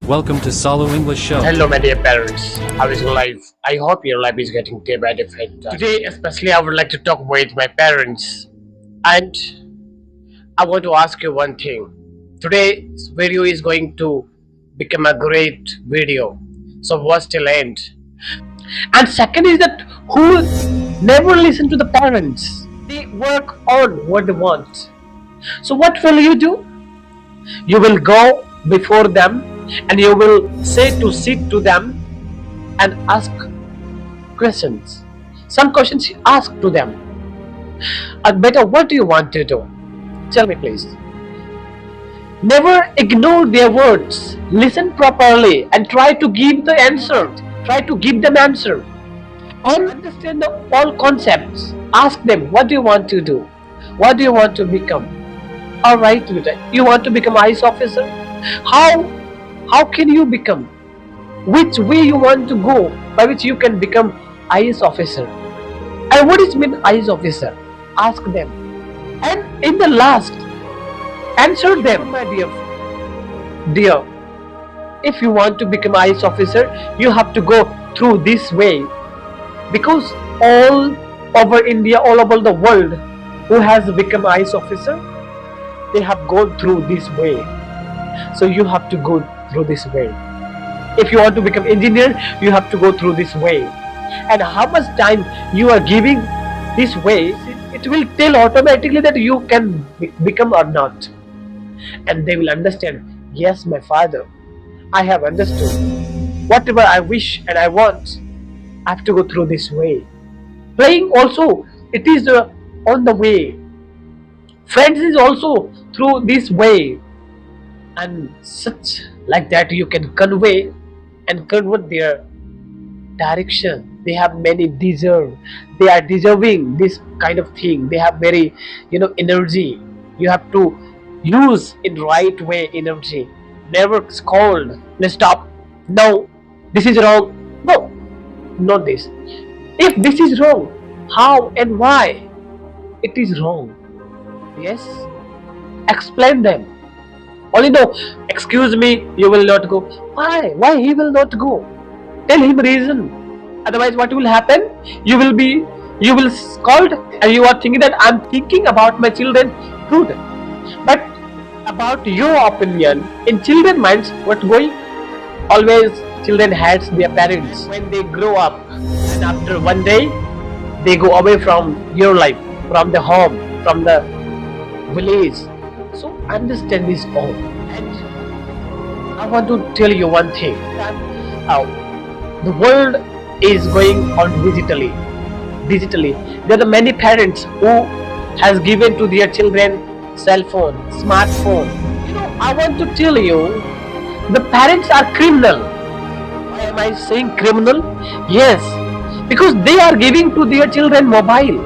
Welcome to Solo English Show. Hello, my dear parents. How is your life? I hope your life is getting day by day better. Today, especially, I would like to talk with my parents, and I want to ask you one thing. Today's video is going to become a great video, so watch till end. And second is that who never listen to the parents. They work on what they want. So what will you do? You will go before them and you will say to sit to them and ask questions. Some questions you ask to them. Better, what do you want to do? Tell me please. Never ignore their words. Listen properly and try to give the answer. Try to give them answer. And understand all concepts. Ask them, what do you want to do? What do you want to become? Alright, you want to become IAS officer? How can you become? Which way you want to go by which you can become IAS officer? And what is mean IAS officer? Ask them. And in the last, answer them, my dear. If you want to become IAS officer, you have to go through this way. Because all over India, all over the world, who has become IAS officer, they have gone through this way. So you have to go through this way. If you want to become engineer, you have to go through this way. And how much time you are giving this way, it will tell automatically that you can become or not. And they will understand, yes, my father, I have understood. Whatever I wish and I want, I have to go through this way. Playing also, it is on the way. Friends is also through this way. And such like that you can convey and convert their direction. They have many they are deserving this kind of thing. They have very energy. You have to use in right way energy. Never scold. Let's stop. No, this is wrong. No, not this. If this is wrong, how and why it is wrong? Yes, explain them. Only no, excuse me, you will not go. Why? Why he will not go? Tell him reason. Otherwise, what will happen? You will scold, and you are thinking that I'm thinking about my children good. But about your opinion, in children minds, what going? Always children hates their parents. When they grow up, and after one day, they go away from your life, from the home, from the village. So understand this all. And I want to tell you one thing. The world is going on digitally. There are many parents who has given to their children cell phone, smartphone. I want to tell you, the parents are criminal. Why am I saying criminal? Yes, because they are giving to their children mobile.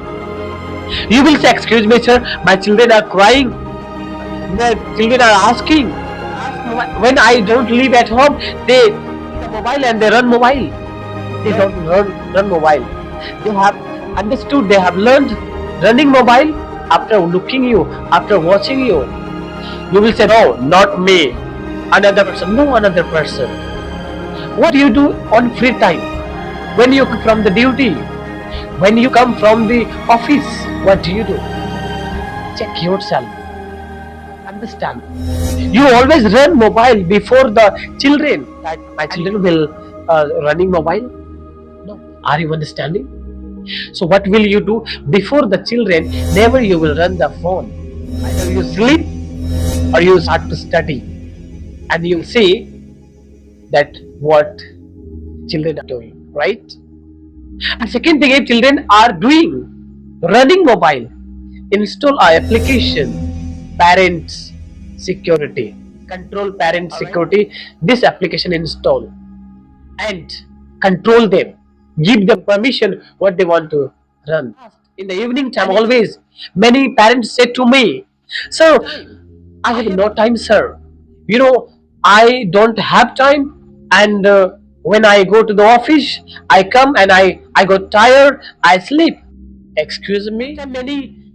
You will say, excuse me sir, my children are crying. The children are asking. When I don't live at home, they the mobile and they run mobile. They don't run mobile. They have understood, they have learned running mobile after looking you, after watching you. You will say, no, not me. Another person. No, another person. What do you do on free time? When you come from the duty? When you come from the office? What do you do? Check yourself. Understand. You always run mobile before the children. That my children will running mobile. No. Are you understanding? So what will you do before the children? Never you will run the phone. Either you sleep or you start to study, and you'll see that what children are doing, right? And second thing, if children are doing running mobile, install our application parents security, control parent security. This application install and control them, give them permission what they want to run. In the evening time, always many parents say to me, sir, I have no time sir, I don't have time, and when I go to the office, I come and I got tired, I sleep. Excuse me? Many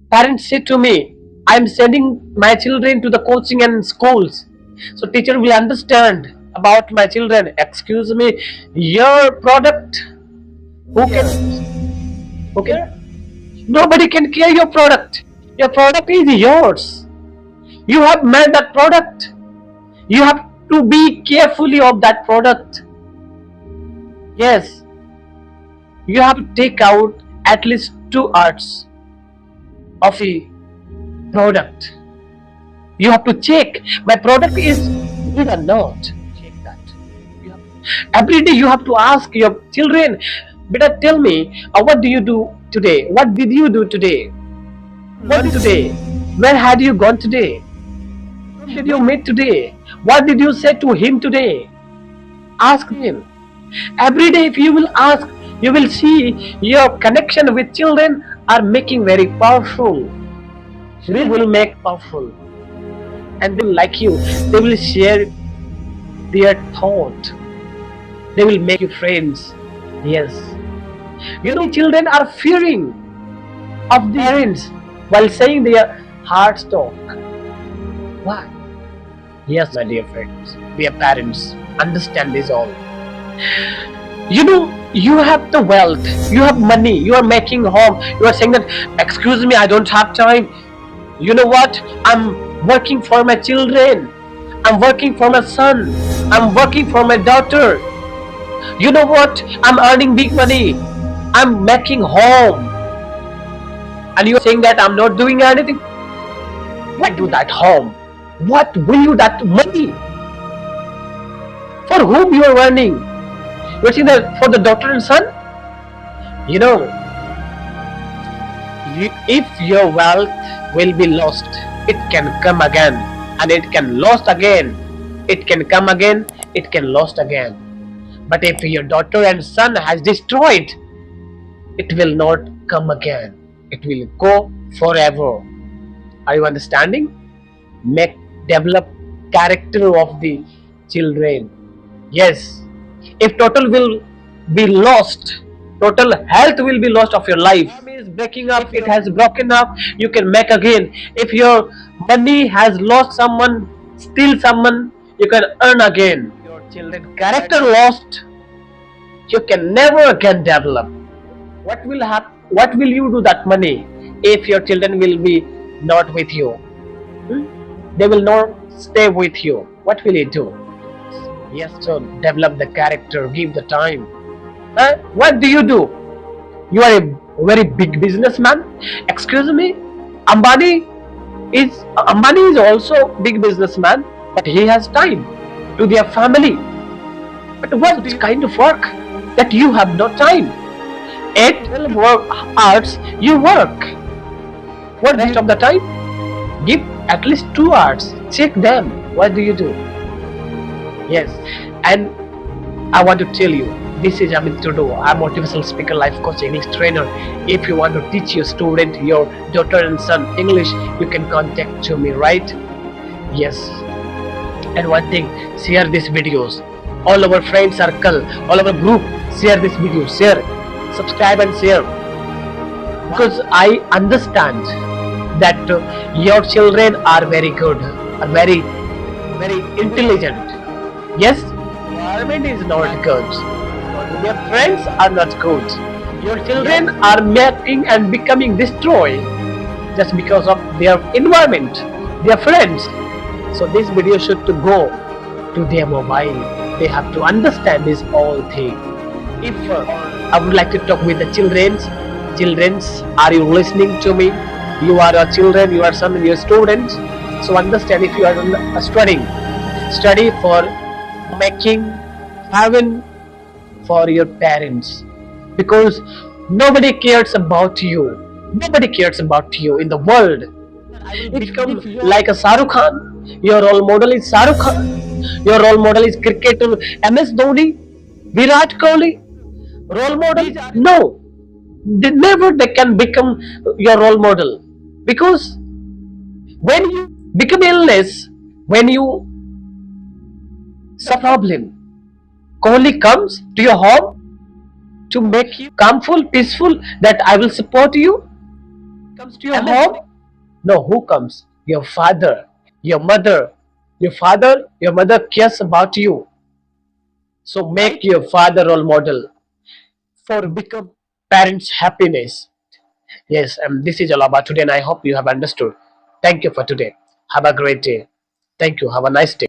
parents say to me, I am sending my children to the coaching and schools, so teacher will understand. about my children. Excuse me, your product. Who can? Nobody can care your product. Your product is yours. You have made that product. You have to be carefully of that product. Yes, you have to take out at least 2 hours of a product. You have to check my product is good or not. Check that. You have, every day you have to ask your children, better tell me, what do you do today? What did you do today? What today? Where had you gone today? Who did you meet today? What did you say to him today? Ask him. Every day if you will ask, you will see your connection with children are making very powerful. They will make powerful. And they will like you. They will share their thought. They will make you friends. Yes. You know, children are fearing of their parents while saying their heart talk. Why? Yes, my dear friends, dear parents, understand this all. You know, you have the wealth, you have money, you are making home, you are saying that, excuse me, I don't have time. You know what? I'm working for my children. I'm working for my son. I'm working for my daughter. You know what? I'm earning big money. I'm making home. And you're saying that I'm not doing anything? What do that home? What will you that money? For whom you are earning? You're saying that for the daughter and son? You know, if your wealth will be lost, it can come again, and it can lost again. It can come again, it can lost again. But if your daughter and son has destroyed, it will not come again. It will go forever. Are you understanding? Develop character of the children. Yes. If total will be lost, total health will be lost of your life. Army is breaking up, it has broken up, you can make again. If your money has lost someone, steal someone, you can earn again. Your children character lost, you can never again develop. What will happen? What will you do that money if your children will be not with you? They will not stay with you. What will you do? Yes, so develop the character, give the time. What do? You are a very big businessman. Excuse me, Ambani is also big businessman, but he has time to their family. But what kind of work that you have no time? 8-12 hours you work. What rest of the time? Give at least 2 hours. Check them. What do you do? Yes, and I want to tell you, this is Amit Trudeau. I'm motivational speaker, life coach, English trainer. If you want to teach your student, your daughter and son English, you can contact to me, right? Yes. And one thing, share these videos. All our friend circle, all our group, share this video, share, subscribe and share. Because I understand that your children are very good, are very, very intelligent. Yes, environment is not good. Your friends are not good. Your children are making and becoming destroyed just because of their environment, their friends. So this video should to go to their mobile. They have to understand this whole thing. If I would like to talk with the children, are you listening to me? You are your children, you are some your students. So understand, if you are studying, study for making heaven for your parents, because nobody cares about you. Nobody cares about you in the world. Become like a Shahrukh Khan. Your role model is Shahrukh Khan. Your role model is cricketer MS Dhoni, Virat Kohli. Role model? No. They can become your role model, because when you become illness, when you suffer problem, Kohli comes to your home to make you calmful, peaceful, that I will support you. Comes to your home? No, who comes? Your father, your mother. Your father, your mother cares about you. So make your father role model for become parents happiness. Yes, this is all about today, and I hope you have understood. Thank you for today. Have a great day. Thank you. Have a nice day.